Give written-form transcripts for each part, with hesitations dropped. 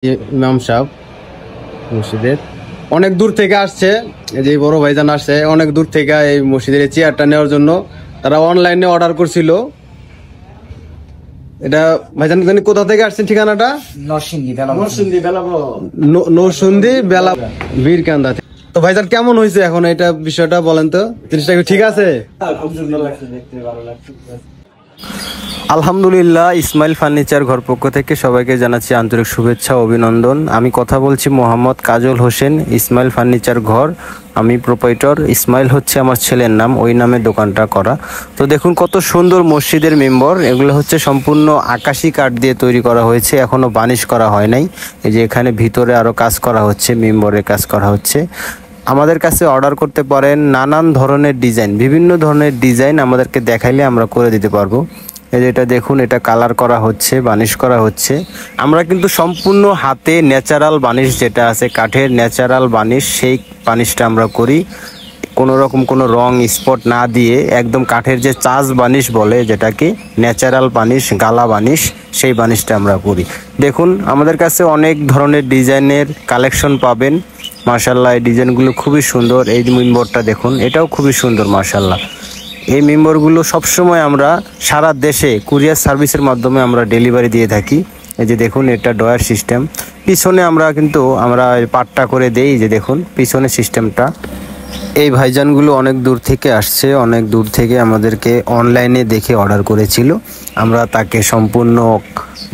ইমাম সাহেব মসজিদের অনেক দূর থেকে আসছে। এই যে বড় ভাইজান আসছে অনেক দূর থেকে এই মসজিদের চেয়ারটা নেওয়ার জন্য। তারা অনলাইনে অর্ডার করছিল। এটা ভাইজান জানি কোথা থেকে আসছেন ঠিকানাটা? নরসিংদী বেলা বীরকান্দা। তো ভাইজান কেমন হয়েছে এখন এটা বিষয়টা বলেন তো, জিনিসটা কি ঠিক আছে? আলহামদুলিল্লাহ, ইসমাইল ফার্নিচার ঘর পক্ষ থেকে সবাইকে জানাচ্ছি আন্তরিক শুভেচ্ছা ও অভিনন্দন। আমি কথা বলছি মোহাম্মদ কাজল হোসেন, ইসমাইল ফার্নিচার ঘর। আমি প্রোপাইটর। ইসমাইল হচ্ছে আমার ছেলের নাম, ওই নামে দোকানটা করা। তো দেখুন কত সুন্দর মসজিদের মেম্বর। এগুলো হচ্ছে সম্পূর্ণ আকাশি কাঠ দিয়ে তৈরি করা হয়েছে, এখনো বানিশ করা হয় নাই। এই যে এখানে ভিতরে আরো কাজ করা হচ্ছে, মেম্বরের কাজ করা হচ্ছে। আমাদের কাছে অর্ডার করতে পারেন। নানান ধরনের ডিজাইন, বিভিন্ন ধরনের ডিজাইন আমাদেরকে দেখাইলে আমরা করে দিতে পারবো। এই যে এটা দেখুন, এটা কালার করা হচ্ছে, বানিশ করা হচ্ছে। আমরা কিন্তু সম্পূর্ণ হাতে ন্যাচারাল বানিশ যেটা আছে, কাঠের ন্যাচারাল বানিশ, সেই বানিশটা আমরা করি। কোনো রকম কোনো রং স্পট না দিয়ে একদম কাঠের যে চাষ বানিশ বলে, যেটাকে ন্যাচারাল বানিশ, গালা বানিশ, সেই বানিশটা আমরা করি। দেখুন আমাদের কাছে অনেক ধরনের ডিজাইনের কালেকশন পাবেন। মাশাআল্লাহ, এই ডিজাইনগুলো খুবই সুন্দর। এই মেম্বরটা দেখুন, এটাও খুবই সুন্দর মাশাআল্লাহ। এই মেম্বরগুলো সবসময় আমরা সারা দেশে কুরিয়ার সার্ভিসের মাধ্যমে আমরা ডেলিভারি দিয়ে থাকি। এই যে দেখুন, এটা ডয়ার সিস্টেম। পিছনে আমরা পাট্টা করে দেই। যে দেখুন পিছনে সিস্টেমটা। এই ভাইজানগুলো অনেক দূর থেকে আসছে, অনেক দূর থেকে আমাদেরকে অনলাইনে দেখে অর্ডার করেছিল। আমরা তাকে সম্পূর্ণ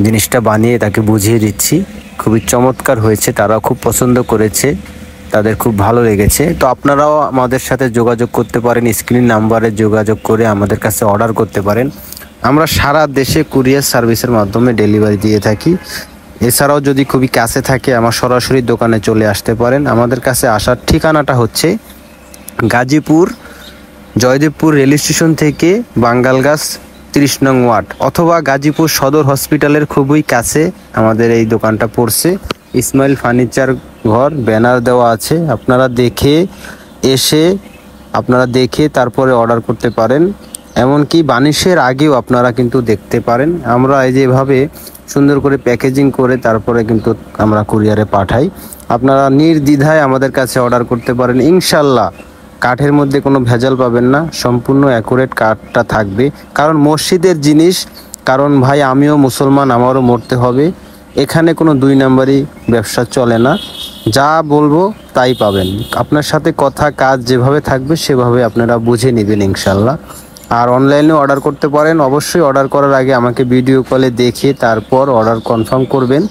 জিনিসটা বানিয়ে তাকে বুঝিয়ে দিচ্ছি। খুবই চমৎকার হয়েছে, তারা খুব পছন্দ করেছে, তাদের খুব ভালো লেগেছে। তো আপনারাও আমাদের সাথে যোগাযোগ করতে পারেন, স্ক্রিন নাম্বারে যোগাযোগ করে আমাদের কাছে অর্ডার করতে পারেন। আমরা সারা দেশে কুরিয়ার সার্ভিসের মাধ্যমে ডেলিভারি দিয়ে থাকি। এছাড়াও যদি খুবই কাছে থাকে আমার সরাসরি দোকানে চলে আসতে পারেন। আমাদের কাছে আসার ঠিকানাটা হচ্ছে গাজীপুর জয়দেবপুর রেল স্টেশন থেকে বাঙ্গালগাছ 30 নং ওয়ার্ড, অথবা গাজীপুর সদর হসপিটালের খুবই কাছে আমাদের এই দোকানটা পড়ছে। ইসমাইল ফার্নিচার ঘর ব্যানার দেওয়া আছে। আপনারা দেখে তারপরে অর্ডার করতে পারেন। এমনকি বানিশের আগেও আপনারা কিন্তু দেখতে পারেন। আমরা এই যেভাবে সুন্দর করে প্যাকেজিং করে তারপরে কিন্তু আমরা কুরিয়ারে পাঠাই। আপনারা নির্দ্বিধায় আমাদের কাছে অর্ডার করতে পারেন। ইনশাল্লাহ কাঠের মধ্যে কোনো ভেজাল পাবেন না, সম্পূর্ণ অ্যাকুরেট কাঠটা থাকবে। কারণ মসজিদের জিনিস, কারণ ভাই আমিও মুসলমান, আমারও মরতে হবে। এখানে কোনো 2 নাম্বারই ব্যবসা চলে না। যা বলবো তাই পাবেন। আপনার সাথে কথা কাজ যেভাবে থাকবে সেভাবে আপনারা বুঝে নেবেন ইনশাল্লাহ। আর অনলাইনে অর্ডার করতে পারেন। অবশ্যই অর্ডার করার আগে আমাকে ভিডিও কলে দেখে তারপর অর্ডার কনফার্ম করবেন।